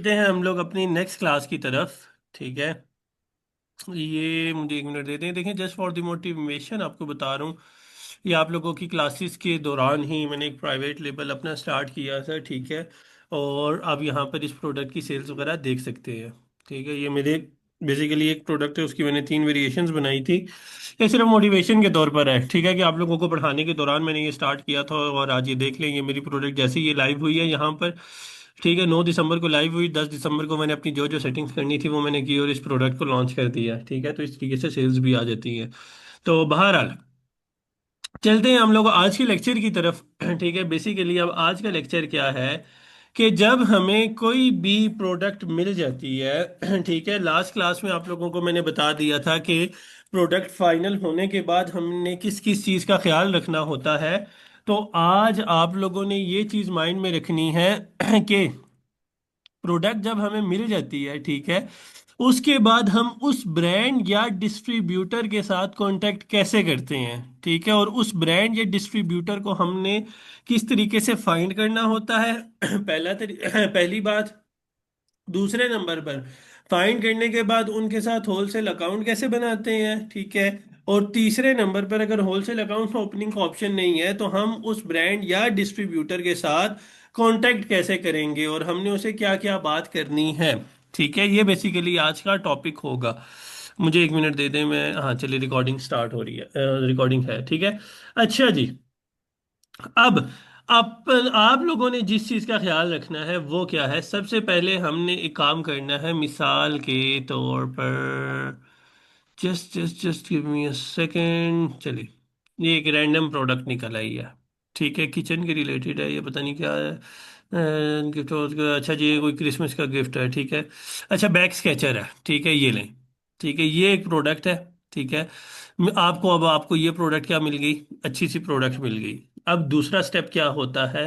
चलते हैं हम लोग अपनी नेक्स्ट क्लास की तरफ। ठीक है। ये मुझे एक मिनट देते हैं। देखें, जस्ट फॉर द मोटिवेशन आपको बता रहा हूँ। ये आप लोगों की क्लासेस के दौरान ही मैंने एक प्राइवेट लेबल अपना स्टार्ट किया था। ठीक है। और आप यहाँ पर इस प्रोडक्ट की सेल्स वगैरह देख सकते हैं। ठीक है। ये मेरे बेसिकली एक प्रोडक्ट है, उसकी मैंने 3 वेरिएशंस बनाई थी। ये सिर्फ मोटिवेशन के तौर पर है। ठीक है, कि आप लोगों को पढ़ाने के दौरान मैंने ये स्टार्ट किया था और आज ये देख लें, ये मेरी प्रोडक्ट जैसे ही ये लाइव हुई है यहाँ पर। ठीक है, 9 दिसंबर को लाइव हुई, 10 दिसंबर को मैंने अपनी जो जो सेटिंग्स करनी थी वो मैंने की और इस प्रोडक्ट को लॉन्च कर दिया। ठीक है, तो इस तरीके से सेल्स भी आ जाती है। तो बहरहाल चलते हैं हम लोग आज के लेक्चर की तरफ। ठीक है, बेसिकली अब आज का लेक्चर क्या है कि जब हमें कोई भी प्रोडक्ट मिल जाती है ठीक है, लास्ट क्लास में आप लोगों को मैंने बता दिया था कि प्रोडक्ट फाइनल होने के बाद हमने किस किस चीज़ का ख्याल रखना होता है। तो आज आप लोगों ने ये चीज़ माइंड में रखनी है कि प्रोडक्ट जब हमें मिल जाती है, ठीक है, उसके बाद हम उस ब्रांड या डिस्ट्रीब्यूटर के साथ कांटेक्ट कैसे करते हैं। ठीक है, और उस ब्रांड या डिस्ट्रीब्यूटर को हमने किस तरीके से फाइंड करना होता है पहली बात। दूसरे नंबर पर फाइंड करने के बाद उनके साथ होलसेल अकाउंट कैसे बनाते हैं। ठीक है। और तीसरे नंबर पर अगर होलसेल अकाउंट ओपनिंग का ऑप्शन नहीं है तो हम उस ब्रांड या डिस्ट्रीब्यूटर के साथ कांटेक्ट कैसे करेंगे और हमने उसे क्या क्या बात करनी है। ठीक है, ये बेसिकली आज का टॉपिक होगा। मुझे एक मिनट दे दें, मैं हाँ चलिए, रिकॉर्डिंग स्टार्ट हो रही है, रिकॉर्डिंग है। ठीक है। अच्छा जी। अब आप लोगों ने जिस चीज़ का ख्याल रखना है वो क्या है, सबसे पहले हमने एक काम करना है। मिसाल के तौर पर just just just give me a second. चलिए, ये एक रैंडम प्रोडक्ट निकल आई है। ठीक है, किचन के रिलेटेड है, ये पता नहीं क्या है। गिफ्ट, अच्छा जी, ये कोई क्रिसमस का गिफ्ट है। ठीक है। अच्छा, बैक स्केचर है। ठीक है, ये लें। ठीक है, ये एक प्रोडक्ट है। ठीक है। अब आपको ये प्रोडक्ट क्या मिल गई, अच्छी सी प्रोडक्ट मिल गई। अब दूसरा स्टेप क्या होता है,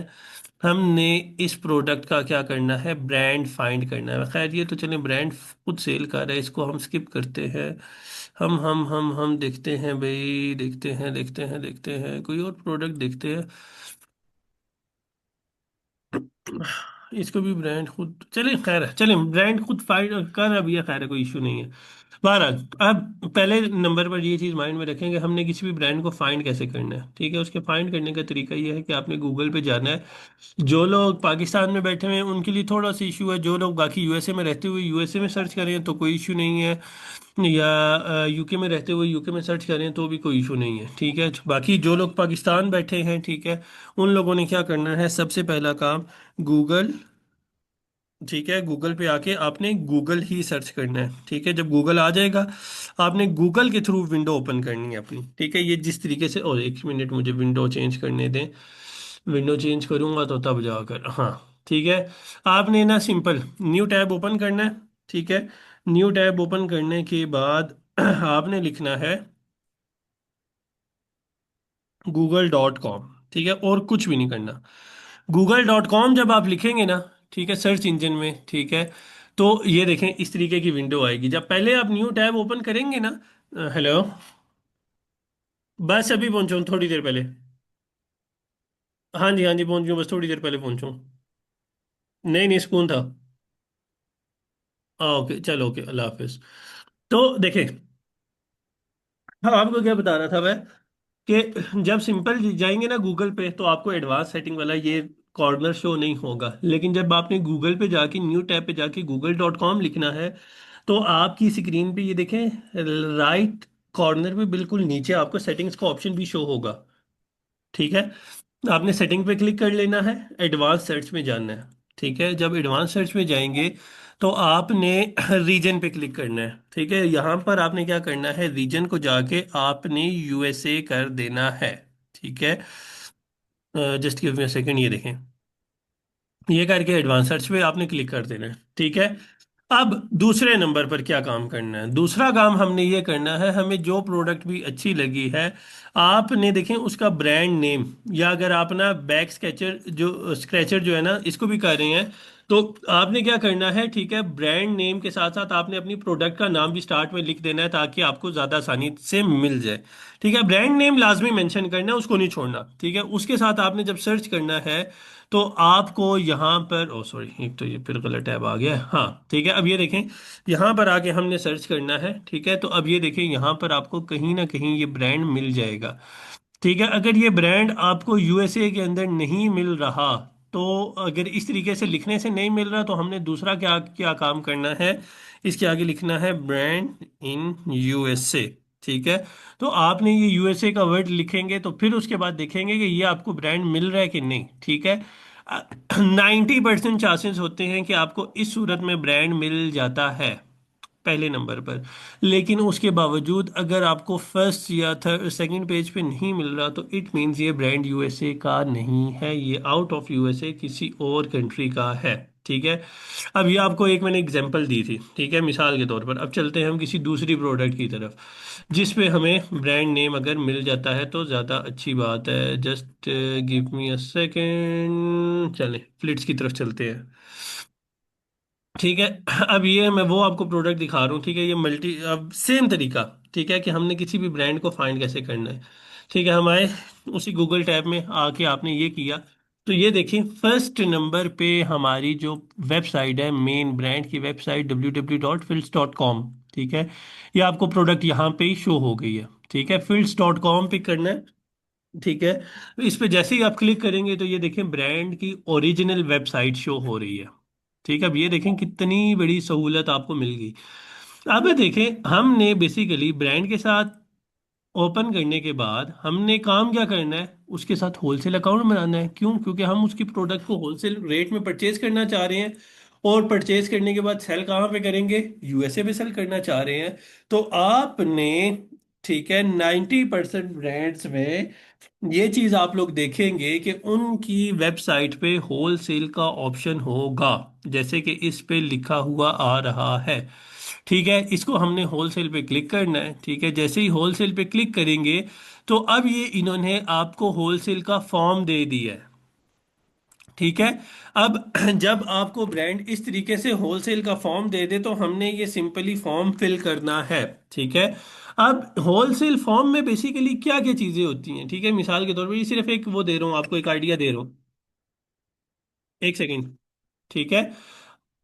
हमने इस प्रोडक्ट का क्या करना है, ब्रांड फाइंड करना है। खैर ये तो चलें, ब्रांड खुद सेल कर रहा है, इसको हम स्किप करते हैं। हम देखते हैं भाई, देखते हैं कोई और प्रोडक्ट देखते हैं। इसको भी ब्रांड खुद, चले खैर है, चले ब्रांड खुद फाइंड कर, अब ये खैर है, कोई इशू नहीं है। बहरहाल, अब पहले नंबर पर ये चीज़ माइंड में रखेंगे, हमने किसी भी ब्रांड को फाइंड कैसे करना है। ठीक है, उसके फाइंड करने का तरीका ये है कि आपने गूगल पे जाना है। जो लोग पाकिस्तान में बैठे हुए हैं उनके लिए थोड़ा सा इशू है, जो लोग बाकी यूएसए में रहते हुए यूएसए में सर्च करें तो कोई इशू नहीं है, या यूके में रहते हुए यूके में सर्च करें तो भी कोई इशू नहीं है। ठीक है, बाकी जो लोग पाकिस्तान बैठे हैं, ठीक है, उन लोगों ने क्या करना है, सबसे पहला काम गूगल। ठीक है, गूगल पे आके आपने गूगल ही सर्च करना है। ठीक है, जब गूगल आ जाएगा आपने गूगल के थ्रू विंडो ओपन करनी है अपनी। ठीक है, ये जिस तरीके से, और एक मिनट मुझे विंडो चेंज करने दें। विंडो चेंज करूंगा तो तब जाकर, हाँ ठीक है। आपने ना सिंपल न्यू टैब ओपन करना है। ठीक है, न्यू टैब ओपन करने के बाद आपने लिखना है google.com। ठीक है, और कुछ भी नहीं करना। google.com जब आप लिखेंगे ना, ठीक है, सर्च इंजन में, ठीक है, तो ये देखें इस तरीके की विंडो आएगी। जब पहले आप न्यू टैब ओपन करेंगे ना, हेलो, बस अभी पहुंचा हूँ, थोड़ी देर पहले। हाँ जी पहुंच गया, बस थोड़ी देर पहले पहुंचा हूँ। नहीं नहीं, सुकून था। हाँ ओके, चलो ओके, अल्लाह हाफिज। तो देखें, हाँ आपको क्या बता रहा था मैं, कि जब सिंपल जाएंगे ना गूगल पे तो आपको एडवांस सेटिंग वाला ये कॉर्नर शो नहीं होगा, लेकिन जब आपने गूगल पे जाके न्यू टैब पे जाके google.com लिखना है तो आपकी स्क्रीन पे ये देखें, राइट कॉर्नर पे बिल्कुल नीचे आपको सेटिंग्स का ऑप्शन भी शो होगा। ठीक है, आपने सेटिंग पे क्लिक कर लेना है, एडवांस सर्च में जाना है। ठीक है, जब एडवांस सर्च में जाएंगे तो आपने रीजन पे क्लिक करना है। ठीक है, यहाँ पर आपने क्या करना है, रीजन को जाके आपने यूएसए कर देना है। ठीक है, just give me a second, ये देखें, ये करके एडवांस सर्च पे आपने क्लिक कर देना है। ठीक है। अब दूसरे नंबर पर क्या काम करना है, दूसरा काम हमने ये करना है, हमें जो प्रोडक्ट भी अच्छी लगी है आपने देखें उसका ब्रांड नेम, या अगर आप ना बैक स्केचर जो स्क्रैचर जो है ना इसको भी कर रहे हैं तो आपने क्या करना है, ठीक है, ब्रांड नेम के साथ साथ आपने अपनी प्रोडक्ट का नाम भी स्टार्ट में लिख देना है ताकि आपको ज़्यादा आसानी से मिल जाए। ठीक है, ब्रांड नेम लाजमी मेंशन करना है, उसको नहीं छोड़ना। ठीक है, उसके साथ आपने जब सर्च करना है तो आपको यहाँ पर, ओ सॉरी, एक तो ये फिर गलत टैब आ गया है। हाँ ठीक है, अब ये देखें, यहाँ पर आके हमने सर्च करना है। ठीक है, तो अब ये देखें, यहाँ पर आपको कहीं ना कहीं ये ब्रांड मिल जाएगा। ठीक है, अगर ये ब्रांड आपको यूएसए के अंदर नहीं मिल रहा, तो अगर इस तरीके से लिखने से नहीं मिल रहा, तो हमने दूसरा क्या क्या काम करना है, इसके आगे लिखना है ब्रांड इन यूएसए। ठीक है, तो आपने ये यूएसए का वर्ड लिखेंगे तो फिर उसके बाद देखेंगे कि ये आपको ब्रांड मिल रहा है कि नहीं। ठीक है, 90% चांसेस होते हैं कि आपको इस सूरत में ब्रांड मिल जाता है पहले नंबर पर। लेकिन उसके बावजूद अगर आपको फर्स्ट या थर्ड सेकंड पेज पे नहीं मिल रहा, तो इट मींस ये ब्रांड यूएसए का नहीं है, ये आउट ऑफ यूएसए किसी और कंट्री का है। ठीक है, अब ये आपको एक मैंने एग्जांपल दी थी, ठीक है, मिसाल के तौर पर। अब चलते हैं हम किसी दूसरी प्रोडक्ट की तरफ जिस पे हमें ब्रांड नेम अगर मिल जाता है तो ज़्यादा अच्छी बात है। Just give me a second, चलें फ्लिट्स की तरफ चलते हैं। ठीक है, अब ये मैं वो आपको प्रोडक्ट दिखा रहा हूँ। ठीक है, ये मल्टी, अब सेम तरीका, ठीक है, कि हमने किसी भी ब्रांड को फाइंड कैसे करना है। ठीक है, हम आए उसी गूगल टैब में आके आपने ये किया, तो ये देखिए फर्स्ट नंबर पे हमारी जो वेबसाइट है, मेन ब्रांड की वेबसाइट www.filts.com। ठीक है, ये आपको प्रोडक्ट यहाँ पे ही शो हो गई है। ठीक है, filts.com पे करना है। ठीक है, तो इस पे जैसे ही आप क्लिक करेंगे तो ये देखें ब्रांड की ओरिजिनल वेबसाइट शो हो रही है। ठीक है, अब ये देखें कितनी बड़ी सहूलत आपको मिल गई। अब देखें, हमने बेसिकली ब्रांड के साथ ओपन करने के बाद हमने काम क्या करना है, उसके साथ होलसेल अकाउंट बनाना है। क्यों? क्योंकि हम उसकी प्रोडक्ट को होलसेल रेट में परचेज करना चाह रहे हैं, और परचेज करने के बाद सेल कहाँ पे करेंगे, यूएसए में सेल करना चाह रहे हैं। तो आपने, ठीक है, 90% ब्रांड्स में ये चीज आप लोग देखेंगे कि उनकी वेबसाइट पे होलसेल का ऑप्शन होगा, जैसे कि इस पे लिखा हुआ आ रहा है। ठीक है, इसको हमने होलसेल पे क्लिक करना है। ठीक है, जैसे ही होलसेल पे क्लिक करेंगे तो अब ये इन्होंने आपको होलसेल का फॉर्म दे दिया है। ठीक है, अब जब आपको ब्रांड इस तरीके से होलसेल का फॉर्म दे दे तो हमने ये सिंपली फॉर्म फिल करना है। ठीक है, अब होलसेल फॉर्म में बेसिकली क्या क्या चीजें होती हैं, ठीक है, मिसाल के तौर पर ये सिर्फ एक वो दे रहा हूँ आपको, एक आइडिया दे रहा हूँ। एक सेकेंड। ठीक है,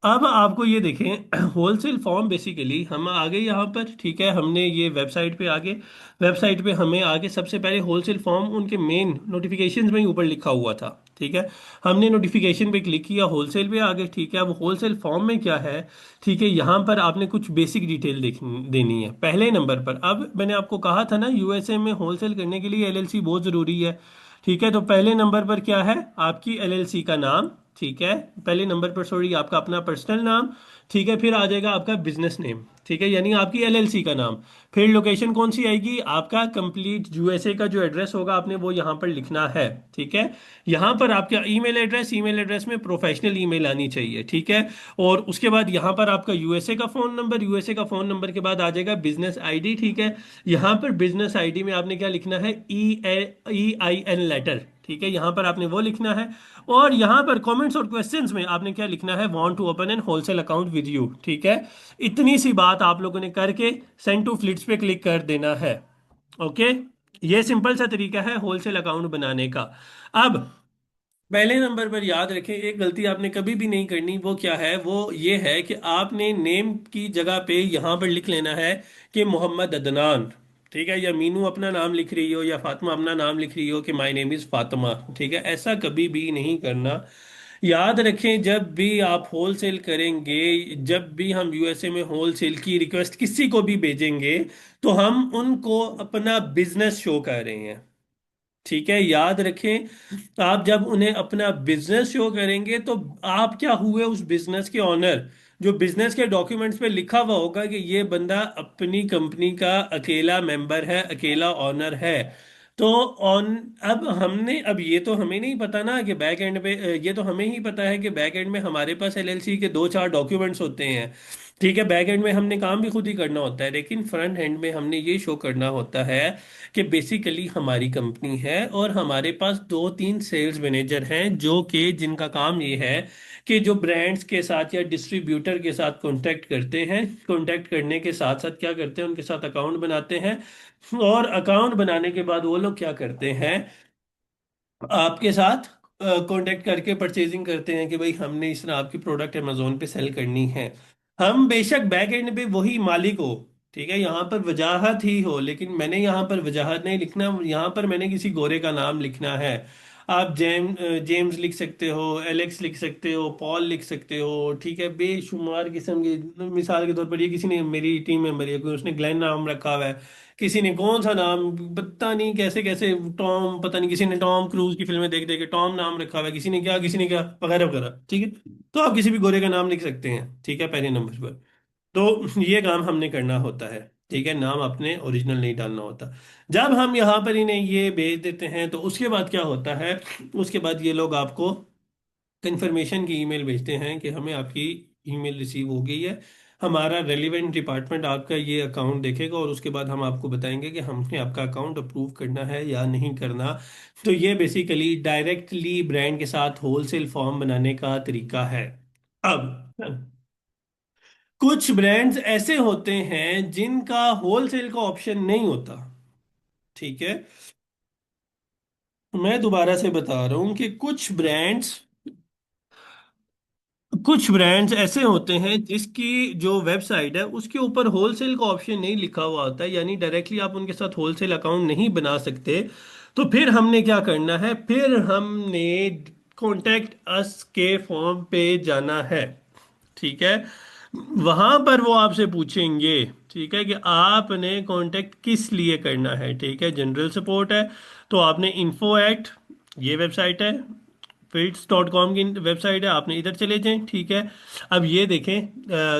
अब आपको ये देखें होलसेल फॉर्म बेसिकली हम आगे यहाँ पर, ठीक है, हमने ये वेबसाइट पे आगे, वेबसाइट पे हमें आगे सबसे पहले होलसेल फॉर्म उनके मेन नोटिफिकेशंस में ही ऊपर लिखा हुआ था। ठीक है, हमने नोटिफिकेशन पे क्लिक किया, होलसेल पे आगे। ठीक है, अब होलसेल फॉर्म में क्या है, ठीक है, यहाँ पर आपने कुछ बेसिक डिटेल देनी है पहले नंबर पर। अब मैंने आपको कहा था ना, यूएसए में होलसेल करने के लिए एलएलसी बहुत ज़रूरी है। ठीक है, तो पहले नंबर पर क्या है, आपकी एलएलसी का नाम। ठीक है, पहले नंबर पर सॉरी आपका अपना पर्सनल नाम। ठीक है, फिर आ जाएगा आपका बिजनेस नेम। ठीक है, यानी आपकी एलएलसी का नाम। फिर लोकेशन कौन सी आएगी, आपका कंप्लीट यूएसए का जो एड्रेस होगा आपने वो यहाँ पर लिखना है। ठीक है, यहाँ पर आपका ईमेल एड्रेस, ईमेल एड्रेस में प्रोफेशनल ईमेल आनी चाहिए। ठीक है, और उसके बाद यहाँ पर आपका यूएसए का फ़ोन नंबर, यूएसए का फ़ोन नंबर के बाद आ जाएगा बिजनेस आईडी। ठीक है, यहाँ पर बिजनेस आईडी में आपने क्या लिखना है, EIN लेटर। ठीक है, यहाँ पर आपने वो लिखना है। और यहाँ पर कमेंट्स और क्वेश्चंस में आपने क्या लिखना है, want to open an wholesale account with you. ठीक है, इतनी सी बात आप लोगों ने करके सेंड टू फ्लिट्स पे क्लिक कर देना है। ओके, ये सिंपल सा तरीका है होलसेल अकाउंट बनाने का। अब पहले नंबर पर याद रखें, एक गलती आपने कभी भी नहीं करनी, वो क्या है, वो ये है कि आपने नेम की जगह पे यहाँ पर लिख लेना है कि मोहम्मद अदनान। ठीक है, या मीनू अपना नाम लिख रही हो या फातिमा अपना नाम लिख रही हो कि माय नेम इज़ फातिमा। ठीक है, ऐसा कभी भी नहीं करना। याद रखें, जब भी आप होलसेल करेंगे, जब भी हम यूएसए में होलसेल की रिक्वेस्ट किसी को भी भेजेंगे, तो हम उनको अपना बिजनेस शो कर रहे हैं। ठीक है, याद रखें, आप जब उन्हें अपना बिजनेस शो करेंगे तो आप क्या हुए, उस बिजनेस के ऑनर। जो बिजनेस के डॉक्यूमेंट्स पे लिखा हुआ होगा कि ये बंदा अपनी कंपनी का अकेला मेंबर है, अकेला ऑनर है। तो ऑन अब हमने, अब ये तो हमें नहीं पता ना कि बैक एंड पे, ये तो हमें ही पता है कि बैक एंड में हमारे पास एलएलसी के दो चार डॉक्यूमेंट्स होते हैं। ठीक है, बैक एंड में हमने काम भी खुद ही करना होता है, लेकिन फ्रंट एंड में हमने ये शो करना होता है कि बेसिकली हमारी कंपनी है और हमारे पास दो तीन सेल्स मैनेजर हैं जो कि जिनका काम ये है कि जो ब्रांड्स के साथ या डिस्ट्रीब्यूटर के साथ कांटेक्ट करते हैं, कांटेक्ट करने के साथ साथ क्या करते हैं, उनके साथ अकाउंट बनाते हैं। और अकाउंट बनाने के बाद वो लोग क्या करते हैं, आपके साथ कांटेक्ट करके परचेजिंग करते हैं कि भाई हमने इस तरह आपकी प्रोडक्ट अमेजोन पे सेल करनी है। हम बेशक बैक एंड पे वही मालिक हो, ठीक है, यहाँ पर वजाहत ही हो, लेकिन मैंने यहाँ पर वजाहत नहीं लिखना, यहाँ पर मैंने किसी गोरे का नाम लिखना है। आप जेम्स लिख सकते हो, एलेक्स लिख सकते हो, पॉल लिख सकते हो, ठीक है, बेशुमार किस्म की, मिसाल के तौर पर ये किसी ने, मेरी टीम मेंबर है कोई, उसने ग्लेन नाम रखा हुआ है, किसी ने कौन सा नाम, पता नहीं कैसे कैसे, टॉम, पता नहीं किसी ने टॉम क्रूज की फिल्में देख देख के टॉम नाम रखा हुआ है, किसी ने क्या, किसी ने क्या, वगैरह वगैरह, ठीक है। तो आप किसी भी गोरे का नाम लिख सकते हैं, ठीक है, पहले नंबर पर। तो ये काम हमने करना होता है, ठीक है, नाम अपने ओरिजिनल नहीं डालना होता। जब हम यहाँ पर इन्हें ये भेज देते हैं तो उसके बाद क्या होता है, उसके बाद ये लोग आपको कंफर्मेशन की ईमेल भेजते हैं कि हमें आपकी ईमेल रिसीव हो गई है। हमारा रेलिवेंट डिपार्टमेंट आपका ये अकाउंट देखेगा और उसके बाद हम आपको बताएंगे कि हमने आपका अकाउंट अप्रूव करना है या नहीं करना। तो ये बेसिकली डायरेक्टली ब्रांड के साथ होलसेल फॉर्म बनाने का तरीका है। अब कुछ ब्रांड्स ऐसे होते हैं जिनका होलसेल का ऑप्शन नहीं होता, ठीक है। मैं दोबारा से बता रहा हूं कि कुछ ब्रांड्स ऐसे होते हैं जिसकी जो वेबसाइट है उसके ऊपर होलसेल का ऑप्शन नहीं लिखा हुआ होता है, यानी डायरेक्टली आप उनके साथ होलसेल अकाउंट नहीं बना सकते। तो फिर हमने क्या करना है, फिर हमने कॉन्टैक्ट अस के फॉर्म पे जाना है, ठीक है। वहां पर वो आपसे पूछेंगे, ठीक है, कि आपने कांटेक्ट किस लिए करना है, ठीक है, जनरल सपोर्ट है तो आपने इन्फो एट, ये वेबसाइट है, फिट्स.com की वेबसाइट है, आपने इधर चले जाएं, ठीक है। अब ये देखें,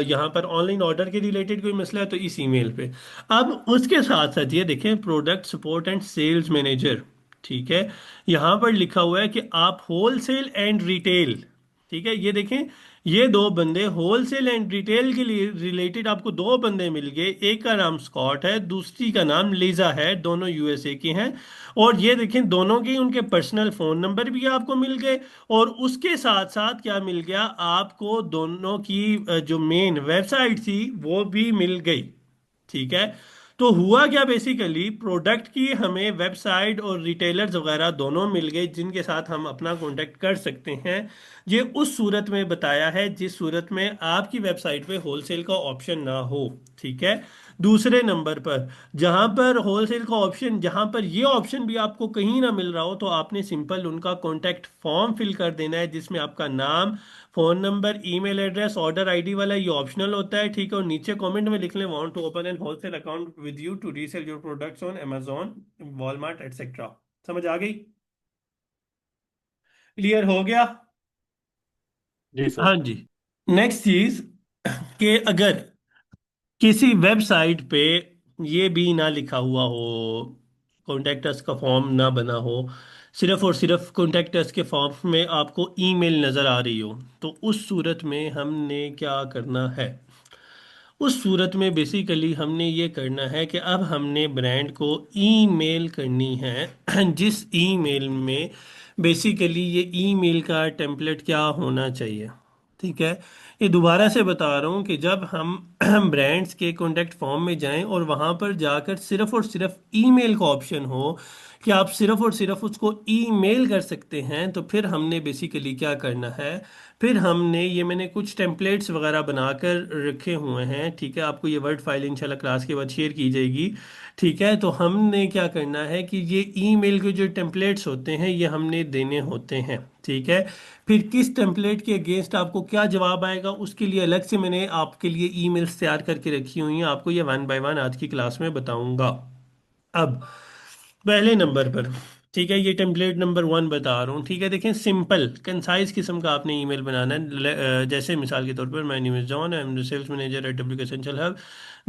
यहाँ पर ऑनलाइन ऑर्डर के रिलेटेड कोई मसला है तो इस ईमेल पे। अब उसके साथ साथ ये देखें, product support and sales manager, ठीक है, यहाँ पर लिखा हुआ है कि आप होलसेल एंड रिटेल, ठीक है, ये देखें, ये दो बंदे होलसेल एंड रिटेल के लिए रिलेटेड आपको दो बंदे मिल गए, एक का नाम स्कॉट है, दूसरी का नाम लीजा है, दोनों यूएसए की हैं। और ये देखें, दोनों के उनके पर्सनल फोन नंबर भी आपको मिल गए, और उसके साथ साथ क्या मिल गया आपको, दोनों की जो मेन वेबसाइट थी वो भी मिल गई, ठीक है। तो हुआ क्या, बेसिकली प्रोडक्ट की हमें वेबसाइट और रिटेलर्स वगैरह दोनों मिल गए जिनके साथ हम अपना कांटेक्ट कर सकते हैं। ये उस सूरत में बताया है जिस सूरत में आपकी वेबसाइट पे होलसेल का ऑप्शन ना हो, ठीक है। दूसरे नंबर पर, जहां पर होलसेल का ऑप्शन, जहां पर ये ऑप्शन भी आपको कहीं ना मिल रहा हो, तो आपने सिंपल उनका कॉन्टैक्ट फॉर्म फिल कर देना है जिसमें आपका नाम, phone number, email address, order ID वाला ये ऑप्शनल होता है, ठीक है। और नीचे कमेंट में लिख लें, want to open an wholesale account with you to resell your products on Amazon, Walmart etcetera. समझ आ गई? क्लियर हो गया? जी हाँ सर। जी। नेक्स्ट चीज, कि अगर किसी वेबसाइट पे ये भी ना लिखा हुआ हो, कॉन्टैक्ट अस का फॉर्म ना बना हो, सिर्फ और सिर्फ कॉन्टैक्ट अस के फॉर्म में आपको ईमेल नज़र आ रही हो, तो उस सूरत में हमने क्या करना है? उस सूरत में बेसिकली हमने ये करना है कि अब हमने ब्रांड को ईमेल करनी है जिस ईमेल में बेसिकली ये ईमेल का टेम्पलेट क्या होना चाहिए, ठीक है। ये दोबारा से बता रहा हूँ कि जब हम ब्रांड्स के कॉन्टैक्ट फॉर्म में जाएं और वहाँ पर जाकर सिर्फ और सिर्फ ईमेल का ऑप्शन हो कि आप सिर्फ और सिर्फ उसको ईमेल कर सकते हैं, तो फिर हमने बेसिकली क्या करना है, फिर हमने ये, मैंने कुछ टेम्पलेट्स वगैरह बनाकर रखे हुए हैं, ठीक है, आपको ये वर्ड फाइल इंशाल्लाह क्लास के बाद शेयर की जाएगी, ठीक है। तो हमने क्या करना है कि ये ईमेल के जो टेम्पलेट्स होते हैं ये हमने देने होते हैं, ठीक है। फिर किस टेम्पलेट के अगेंस्ट आपको क्या जवाब आएगा उसके लिए अलग से मैंने आपके लिए ईमेल्स तैयार करके रखी हुई हैं, आपको ये वन बाय वन आज की क्लास में बताऊंगा। अब पहले नंबर पर, ठीक है, ये टेम्पलेट नंबर वन बता रहा हूँ, ठीक है। देखें, सिंपल कंसाइज किस्म का आपने ईमेल बनाना है। जैसे मिसाल के तौर पर, my name is John, I am the sales manager at W essential hub,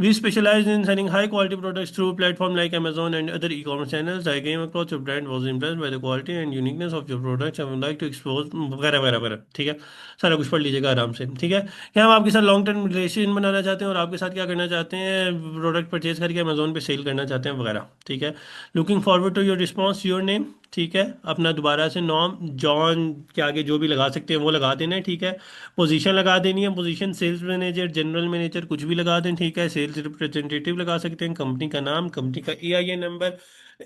we specialize in selling high quality products through platform like Amazon and other e-commerce channels. I came across your brand, was impressed by the quality and uniqueness of your products. I would like to expose वगैरह वगैरह वगैरह, ठीक है। सारा कुछ पढ़ लीजिएगा आराम से, ठीक है। क्या हम आपके साथ लॉन्ग टर्म रिलेशन बनाना चाहते हैं और आपके साथ क्या करना चाहते हैं, प्रोडक्ट परचेज करके अमेजोन पे सेल करना चाहते हैं वगैरह, ठीक है। Looking forward to your response, your name, ठीक है। अपना दोबारा से नॉम जॉन के आगे जो भी लगा सकते हैं वो लगा देना है, ठीक है। पोजीशन लगा देनी है, position sales manager, general manager, कुछ भी लगा दें, ठीक है। सेल्स रिप्रेजेंटेटिव लगा सकते हैं। कंपनी का नाम, कंपनी का EIN नंबर,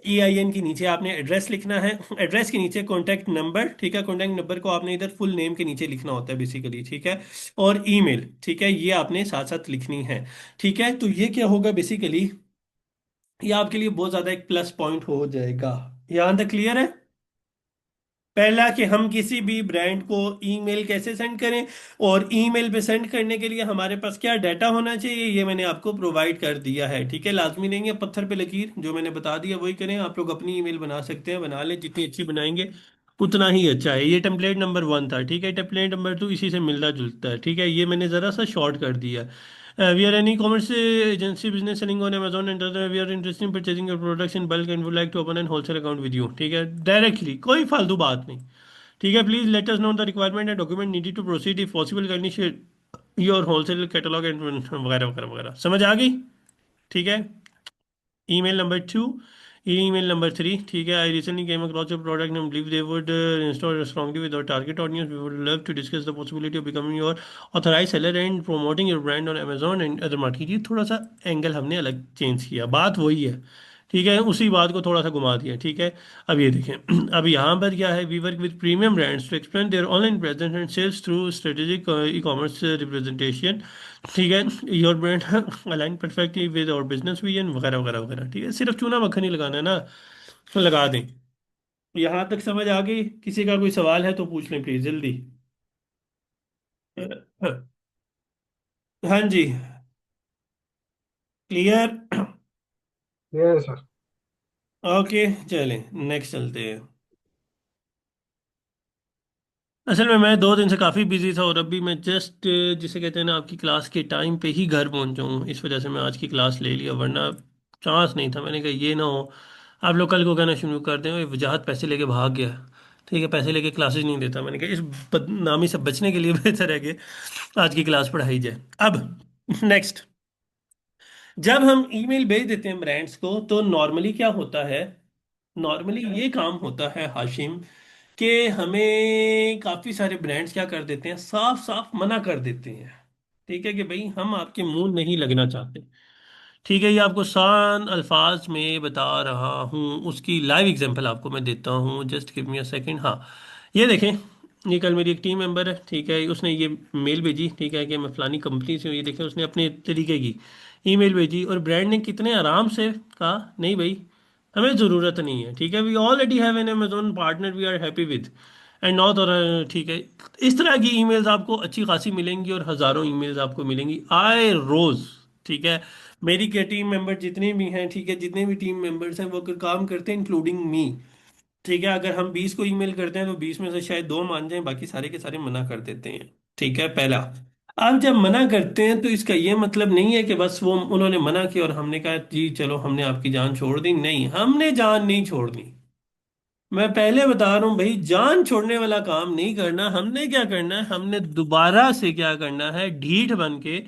EIN के नीचे आपने एड्रेस लिखना है, एड्रेस के नीचे कॉन्टैक्ट नंबर, ठीक है। कॉन्टैक्ट नंबर को आपने इधर फुल नेम के नीचे लिखना होता है बेसिकली, ठीक है। और ईमेल, ठीक है, ये आपने साथ साथ लिखनी है, ठीक है। तो ये क्या होगा बेसिकली, ये आपके लिए बहुत ज्यादा एक प्लस पॉइंट हो जाएगा। यहाँ तक क्लियर है? पहला कि हम किसी भी ब्रांड को ईमेल कैसे सेंड करें, और ईमेल पे सेंड करने के लिए हमारे पास क्या डाटा होना चाहिए, ये मैंने आपको प्रोवाइड कर दिया है, ठीक है। लाजमी नहीं है पत्थर पे लकीर, जो मैंने बता दिया वही करें। आप लोग अपनी ईमेल बना सकते हैं, बना लें, जितनी अच्छी बनाएंगे उतना ही अच्छा है। ये टेम्पलेट नंबर 1 था, ठीक है। टेम्पलेट नंबर 2 इसी से मिलता जुलता है, ठीक है। ये मैंने ज़रा सा शॉर्ट कर दिया। We are an e-commerce agency business selling on Amazon and other. We are interested in purchasing your products in bulk and would like to open an wholesale account with you, ठीक है। Directly कोई फालतू बात नहीं, ठीक है। Please let us know the requirement and document needed to proceed, if possible can you your wholesale catalog and वगैरह वगैरह वगैरह। समझ आ गई? ठीक है। ईमेल नंबर 2, ईमेल नंबर 3, ठीक है। I recently came across your product and believe they would install strongly with our target audience. We would love to discuss the possibility of becoming your authorise seller and promoting your brand on Amazon and other market. ये थोड़ा सा angle हमने अलग change किया, बात वही है, ठीक है। उसी बात को थोड़ा सा घुमा दिया, ठीक है। अब ये देखें अब यहाँ पर क्या है, we work with premium brands to expand their online presence and sales through strategic e commerce representation, ठीक है। Your brand align perfectly with our business vision वगैरह वगैरह वगैरह, ठीक है। सिर्फ चूना मक्खन ही लगाना है ना, तो लगा दें। यहाँ तक समझ आ गई? किसी का कोई सवाल है तो पूछ लें प्लीज जल्दी। हाँ जी, क्लियर। ये सर। ओके, चलें नेक्स्ट चलते हैं। असल में मैं 2 दिन से काफ़ी बिजी था, और अभी मैं जस्ट जिसे कहते हैं ना आपकी क्लास के टाइम पे ही घर पहुंचा हूँ। इस वजह से मैं आज की क्लास ले लिया, वरना चांस नहीं था। मैंने कहा ये ना हो आप लोग कल को कहना शुरू कर दें, "ओए, वजाहत पैसे लेके भाग गया", ठीक है। पैसे लेके क्लासेस नहीं देता। मैंने कहा इस बदनामी से बचने के लिए बेहतर है कि आज की क्लास पढ़ाई जाए। अब नेक्स्ट, जब हम ईमेल भेज देते हैं ब्रांड्स को तो नॉर्मली क्या होता है, नॉर्मली ये काम होता है हाशिम, कि हमें काफ़ी सारे ब्रांड्स क्या कर देते हैं, साफ साफ मना कर देते हैं, ठीक है, कि भाई हम आपके मुंह नहीं लगना चाहते, ठीक है। ये आपको सान अल्फाज में बता रहा हूँ, उसकी लाइव एग्जांपल आपको मैं देता हूँ। Just give me a second. हाँ, ये देखें, ये कल मेरी एक टीम मेंबर है, ठीक है। उसने ये मेल भेजी, ठीक है, कि मैं फलानी कंपनी से हूँ। ये देखें, उसने अपने तरीके की ईमेल भेजी, और ब्रांड ने कितने आराम से कहा, नहीं भाई हमें ज़रूरत नहीं है, ठीक है। We already have an Amazon partner we are happy with and not, और ठीक है। इस तरह की ईमेल्स आपको अच्छी खासी मिलेंगी, और हज़ारों ईमेल्स आपको मिलेंगी आए रोज़, ठीक है। मेरी क्या टीम मेंबर जितने भी हैं, ठीक है, जितने भी टीम मेंबर्स हैं वो काम करते हैं इंक्लूडिंग मी, ठीक है। अगर हम 20 को ईमेल करते हैं तो 20 में से शायद 2 मान जाएं, बाकी सारे के सारे मना कर देते हैं, ठीक है। पहला, अब जब मना करते हैं तो इसका ये मतलब नहीं है कि बस वो उन्होंने मना किया और हमने कहा जी चलो हमने आपकी जान छोड़ दी। नहीं, हमने जान नहीं छोड़नी। मैं पहले बता रहा हूं भाई, जान छोड़ने वाला काम नहीं करना। हमने क्या करना है, हमने दोबारा से क्या करना है, ढीठ बन के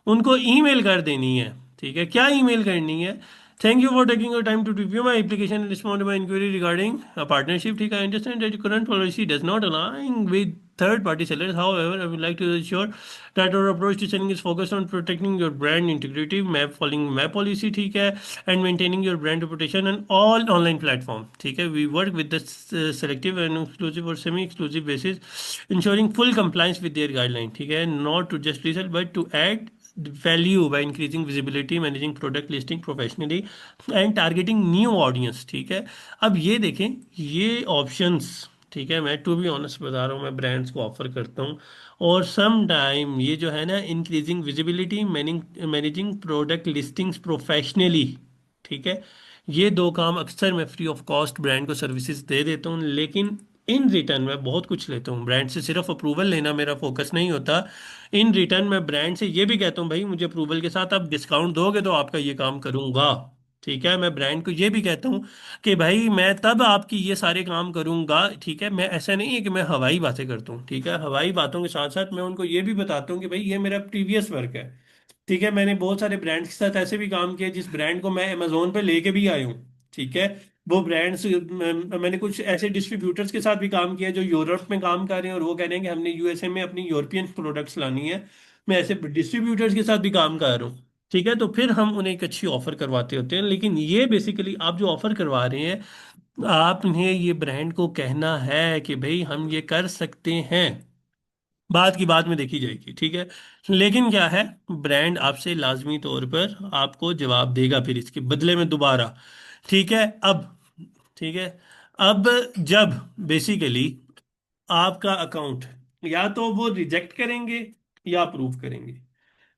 उनको ईमेल कर देनी है, ठीक है। क्या ईमेल करनी है, thank you for taking your time to review my application and respond my inquiry regarding a partnership, ठीक है। I understand that current policy does not align with third party sellers. However, I would like to assure that our approach to selling is focused on protecting your brand integrity, map following map policy, ठीक है, and maintaining your brand reputation on all online platform, ठीक है। We work with the selective and exclusive or semi-exclusive basis, ensuring full compliance with their guideline, ठीक है, not to just resell but to add value by increasing visibility, managing product listing professionally and targeting new audience, ठीक है। अब ये देखें, ये options, ठीक है, मैं टू बी ऑनेस्ट बता रहा हूँ, मैं ब्रांड्स को ऑफर करता हूँ। और सम टाइम ये जो है ना, increasing visibility, managing product listings professionally, ठीक है, ये 2 काम अक्सर मैं फ्री ऑफ कॉस्ट ब्रांड को सर्विसेज दे देता हूँ। लेकिन इन रिटर्न मैं बहुत कुछ लेता हूँ ब्रांड से, सिर्फ अप्रूवल लेना मेरा फोकस नहीं होता। इन रिटर्न मैं ब्रांड से ये भी कहता हूँ भाई मुझे अप्रूवल के साथ आप डिस्काउंट दोगे तो आपका ये काम करूँगा, ठीक है। मैं ब्रांड को ये भी कहता हूँ कि भाई मैं तब आपकी ये सारे काम करूँगा, ठीक है। मैं ऐसा नहीं है कि मैं हवाई बातें करता हूँ, ठीक है। हवाई बातों के साथ साथ मैं उनको ये भी बताता हूँ कि भाई ये मेरा प्रीवियस वर्क है, ठीक है। मैंने बहुत सारे ब्रांड्स के साथ ऐसे भी काम किया जिस ब्रांड को मैं अमेजोन पे लेके भी आया हूँ, ठीक है। वो ब्रांड्स, मैंने कुछ ऐसे डिस्ट्रीब्यूटर्स के साथ भी काम किया जो यूरोप में काम कर रहे हैं और वो कह रहे हैं कि हमने यूएसए में अपनी यूरोपियन प्रोडक्ट्स लानी है। मैं ऐसे डिस्ट्रीब्यूटर्स के साथ भी काम कर रहा हूँ। ठीक है, तो फिर हम उन्हें एक अच्छी ऑफर करवाते होते हैं। लेकिन ये बेसिकली आप जो ऑफर करवा रहे हैं, आपने ये ब्रांड को कहना है कि भाई हम ये कर सकते हैं, बात की बात में देखी जाएगी। ठीक है, लेकिन क्या है, ब्रांड आपसे लाजमी तौर पर आपको जवाब देगा फिर इसके बदले में दोबारा। ठीक है, अब ठीक है, अब जब बेसिकली आपका अकाउंट, या तो वो रिजेक्ट करेंगे या अप्रूव करेंगे।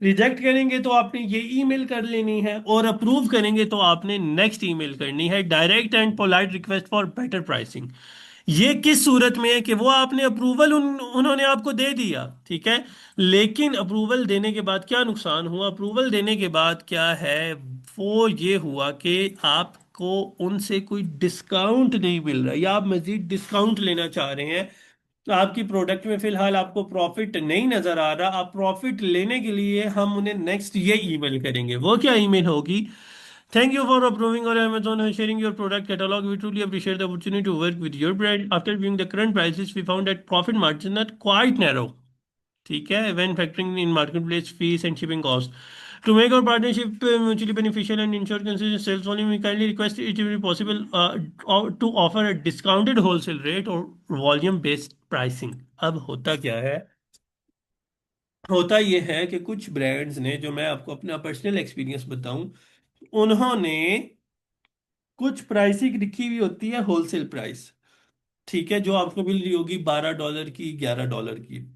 रिजेक्ट करेंगे तो आपने ये ईमेल कर लेनी है, और अप्रूव करेंगे तो आपने नेक्स्ट ईमेल करनी है, direct and polite request for better pricing. ये किस सूरत में है कि वो आपने अप्रूवल उन्होंने आपको दे दिया, ठीक है, लेकिन अप्रूवल देने के बाद क्या नुकसान हुआ? अप्रूवल देने के बाद क्या है, वो ये हुआ कि आपको उनसे कोई डिस्काउंट नहीं मिल रहा, या आप मजीद डिस्काउंट लेना चाह रहे हैं। तो आपकी प्रोडक्ट में फिलहाल आपको प्रॉफिट नहीं नजर आ रहा। आप प्रॉफिट लेने के लिए हम उन्हें नेक्स्ट ये ईमेल करेंगे। वो क्या ईमेल होगी? Thank you for approving our Amazon and sharing your product catalog. We truly appreciate the opportunity to work with your brand. After viewing the current prices, we found that profit margins are quite narrow. ठीक है, when factoring in marketplace fees and shipping costs. To make our partnership mutually beneficial and ensure consistent sales volume, we kindly request it will be possible to offer a discounted wholesale rate or volume based pricing. अब होता क्या है? होता यह है कि कुछ brands ने, जो मैं आपको अपना पर्सनल एक्सपीरियंस बताऊं, उन्होंने कुछ प्राइसिंग लिखी हुई होती है होलसेल प्राइस। ठीक है, जो आपको मिल रही होगी $12 की, $11 की।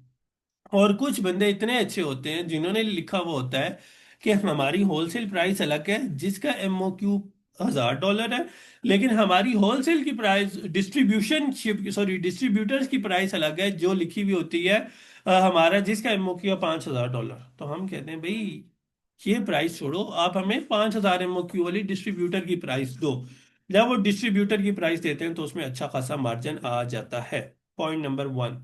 और कुछ बंदे इतने अच्छे होते हैं जिन्होंने लिखा हुआ होता है कि हमारी होलसेल प्राइस अलग है, जिसका एमओक्यू $1000 है, लेकिन हमारी होलसेल की price, distribution ship sorry distributors की प्राइस अलग है, जो लिखी हुई होती है हमारा, जिसका एमओक्यू है $5000। तो हम कहते हैं भाई, ये प्राइस छोड़ो, आप हमें 5000 एमओक्यू वाली डिस्ट्रीब्यूटर की प्राइस दो। जब वो डिस्ट्रीब्यूटर की प्राइस देते हैं तो उसमें अच्छा खासा मार्जिन आ जाता है। Point number one.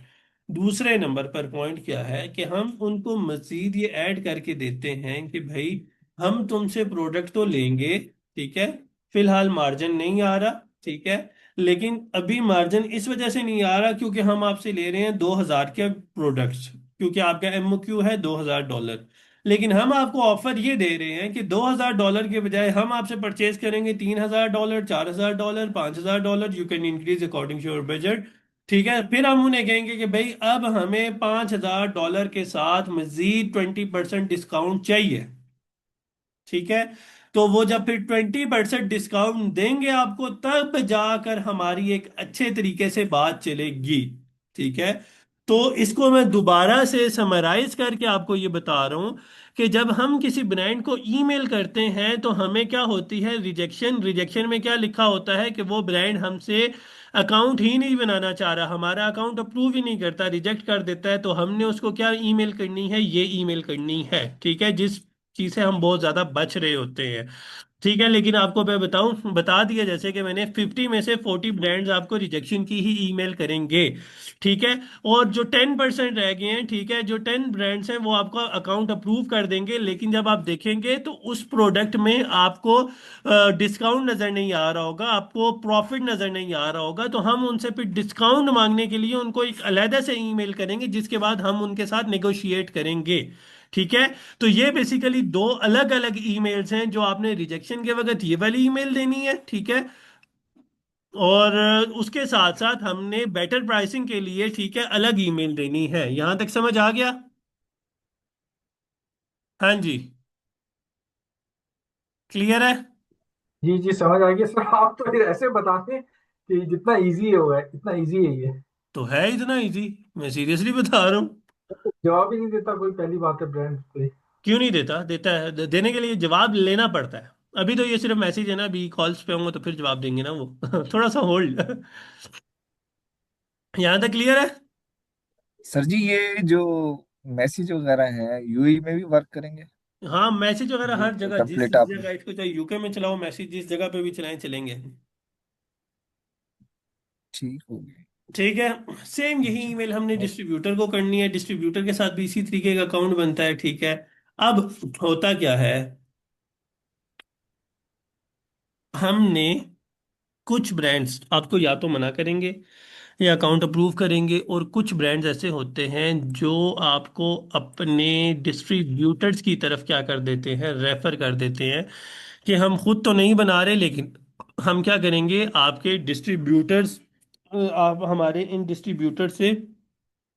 दूसरे नंबर पर पॉइंट क्या है कि हम उनको मजीद ये ऐड करके देते हैं कि भाई, हम तुमसे प्रोडक्ट तो लेंगे, ठीक है, फिलहाल मार्जिन नहीं आ रहा, ठीक है, लेकिन अभी मार्जिन इस वजह से नहीं आ रहा क्योंकि हम आपसे ले रहे हैं 2000 के प्रोडक्ट्स, क्योंकि आपका एमओक्यू है $2000। लेकिन हम आपको ऑफर ये दे रहे हैं कि $2000 के बजाय हम आपसे परचेज करेंगे $3000, $4000, $5000। You can increase according to your budget. ठीक है, फिर हम उन्हें कहेंगे कि भाई अब हमें $5000 के साथ मजीद 20% डिस्काउंट चाहिए। ठीक है, तो वो जब फिर 20% डिस्काउंट देंगे आपको, तब जाकर हमारी एक अच्छे तरीके से बात चलेगी। ठीक है, तो इसको मैं दोबारा से समराइज करके आपको ये बता रहा हूं कि जब हम किसी ब्रांड को ईमेल करते हैं तो हमें क्या होती है, रिजेक्शन। रिजेक्शन में क्या लिखा होता है कि वो ब्रांड हमसे अकाउंट ही नहीं बनाना चाह रहा, हमारा अकाउंट अप्रूव ही नहीं करता, रिजेक्ट कर देता है। तो हमने उसको क्या ईमेल करनी है, ये ईमेल करनी है। ठीक है, जिस चीज से हम बहुत ज्यादा बच रहे होते हैं। ठीक है, लेकिन आपको मैं बताऊं, बता दिया जैसे कि मैंने 50 में से 40 ब्रांड्स आपको रिजेक्शन की ही ईमेल करेंगे। ठीक है, और जो 10% रह गए हैं, ठीक है, जो 10 ब्रांड्स हैं वो आपका अकाउंट अप्रूव कर देंगे। लेकिन जब आप देखेंगे तो उस प्रोडक्ट में आपको डिस्काउंट नजर नहीं आ रहा होगा, आपको प्रॉफिट नजर नहीं आ रहा होगा। तो हम उनसे फिर डिस्काउंट मांगने के लिए उनको एक अलहदा से ईमेल करेंगे, जिसके बाद हम उनके साथ नेगोशिएट करेंगे। ठीक है, तो ये बेसिकली दो अलग अलग ईमेल्स हैं जो आपने रिजेक्शन के वक्त ये वाली ईमेल देनी है। ठीक है, और उसके साथ साथ हमने बेटर प्राइसिंग के लिए, ठीक है, अलग ईमेल देनी है। यहां तक समझ आ गया? हाँ जी, क्लियर है? जी जी, समझ आ गया सर। आप तो फिर ऐसे बताते हैं कि जितना इजी होगा इतना इजी है ये। तो है इतना इजी, मैं सीरियसली बता रहा हूँ। जवाब ही नहीं देता कोई, पहली बात है ब्रांड पे। क्यों नहीं देता? देता है, देने के लिए जवाब लेना पड़ता है। अभी तो ये सिर्फ मैसेज है ना, अभी कॉल्स पे होंगे तो फिर जवाब देंगे ना वो। थोड़ा सा होल्ड। यहां तक क्लियर है? सर जी, ये जो मैसेज वगैरह है यूएई में भी वर्क करेंगे? हाँ, मैसेज वगैरह ये हर जो जगह, जिस टेम्पलेट आपने। जगह इसको चाहे यूके में चलाओ मैसेज, जिस जगह पे भी चलाएं चलेंगे। ठीक हो गया। ठीक है, सेम यही अच्छा। ईमेल हमने और डिस्ट्रीब्यूटर को करनी है, डिस्ट्रीब्यूटर के साथ भी इसी तरीके का अकाउंट बनता है। ठीक है, अब होता क्या है, हमने कुछ ब्रांड्स आपको या तो मना करेंगे या अकाउंट अप्रूव करेंगे, और कुछ ब्रांड्स ऐसे होते हैं जो आपको अपने डिस्ट्रीब्यूटर्स की तरफ क्या कर देते हैं, रेफर कर देते हैं कि हम खुद तो नहीं बना रहे, लेकिन हम क्या करेंगे, आपके डिस्ट्रीब्यूटर्स, आप हमारे इन डिस्ट्रीब्यूटर से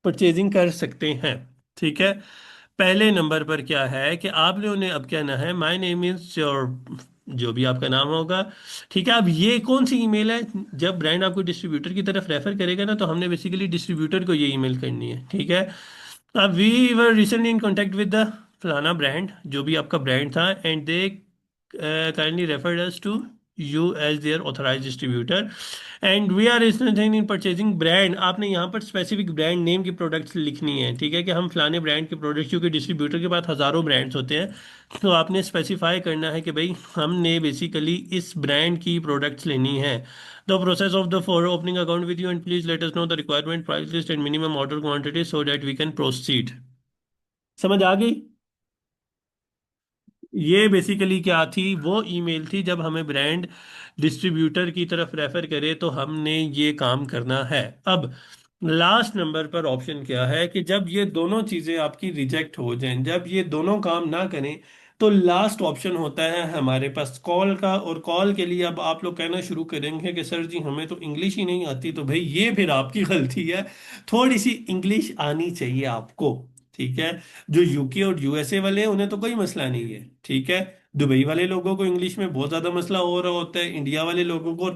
परचेजिंग कर सकते हैं। ठीक है। पहले नंबर पर क्या है कि आपने उन्हें अब कहना है माय नेम इज योर, जो भी आपका नाम होगा। ठीक है। अब ये कौन सी ईमेल है, जब ब्रांड आपको डिस्ट्रीब्यूटर की तरफ रेफर करेगा ना, तो हमने बेसिकली डिस्ट्रीब्यूटर को ये ईमेल करनी है। ठीक है। अब we were recently in contact with the फलाना ब्रांड, जो भी आपका ब्रांड था, and they kindly referred us to you as their authorise distributor, and we are interested in purchasing brand. आपने यहाँ पर स्पेसिफिक ब्रांड नेम की प्रोडक्ट्स लिखनी है। ठीक है, कि हम फलाने ब्रांड के प्रोडक्ट्स, क्योंकि डिस्ट्रीब्यूटर के पास हज़ारों ब्रांड्स होते हैं, तो आपने स्पेसिफाई करना है कि भाई हमने बेसिकली इस ब्रांड की प्रोडक्ट्स लेनी है। The process of the for opening account with you, and please let us know the requirement price list and minimum order quantity so that we can proceed. समझ आ गई? ये बेसिकली क्या थी, वो ईमेल थी जब हमें ब्रांड डिस्ट्रीब्यूटर की तरफ रेफर करे तो हमने ये काम करना है। अब लास्ट नंबर पर ऑप्शन क्या है कि जब ये दोनों चीजें आपकी रिजेक्ट हो जाएं, जब ये दोनों काम ना करें, तो लास्ट ऑप्शन होता है हमारे पास कॉल का। और कॉल के लिए अब आप लोग कहना शुरू करेंगे कि सर जी हमें तो इंग्लिश ही नहीं आती, तो भाई ये फिर आपकी गलती है। थोड़ी सी इंग्लिश आनी चाहिए आपको। ठीक है। जो यूके और यूएसए वाले हैं उन्हें तो कोई मसला नहीं है। ठीक है। दुबई वाले लोगों को इंग्लिश में बहुत ज्यादा मसला हो रहा होता है, इंडिया वाले लोगों को